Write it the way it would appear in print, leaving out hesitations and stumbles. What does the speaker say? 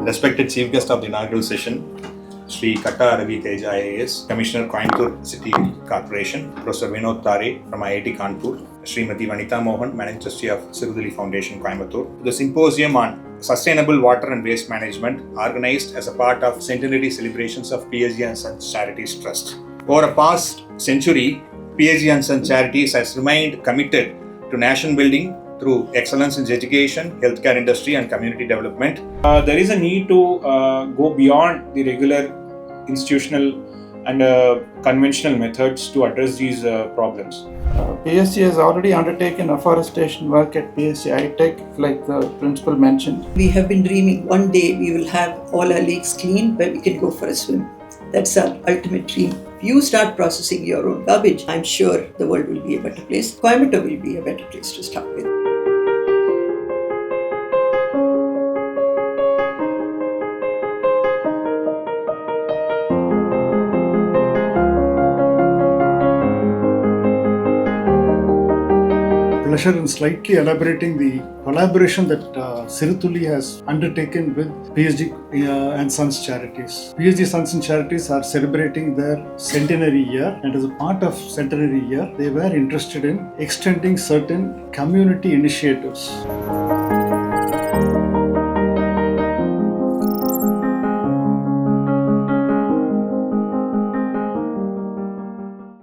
Respected Chief Guest of the inaugural session, Sri Katta Ravi Teja IAS, Commissioner Coimbatore City Corporation, Professor Vinod Tare from IIT Kanpur, Srimati Vanitha Mohan, Managing Trustee of Sirudali Foundation, Coimbatore. The Symposium on Sustainable Water and Waste Management, organized as a part of Centenary celebrations of PSG Sons Charities Trust. Over a past century, PSG Sons Charities has remained committed to nation building through excellence in education, healthcare industry and community development. There is a need to go beyond the regular institutional and conventional methods to address these problems. PSG has already undertaken afforestation work at PSG iTech, like the principal mentioned. We have been dreaming one day we will have all our lakes clean where we can go for a swim. That's our ultimate dream. If you start processing your own garbage, I'm sure the world will be a better place. Coimbatore will be a better place to start with. Pleasure in slightly elaborating the collaboration that Sirudali has undertaken with PSG and Sons Charities. PSG Sons Charities are celebrating their centenary year, and as a part of centenary year, they were interested in extending certain community initiatives.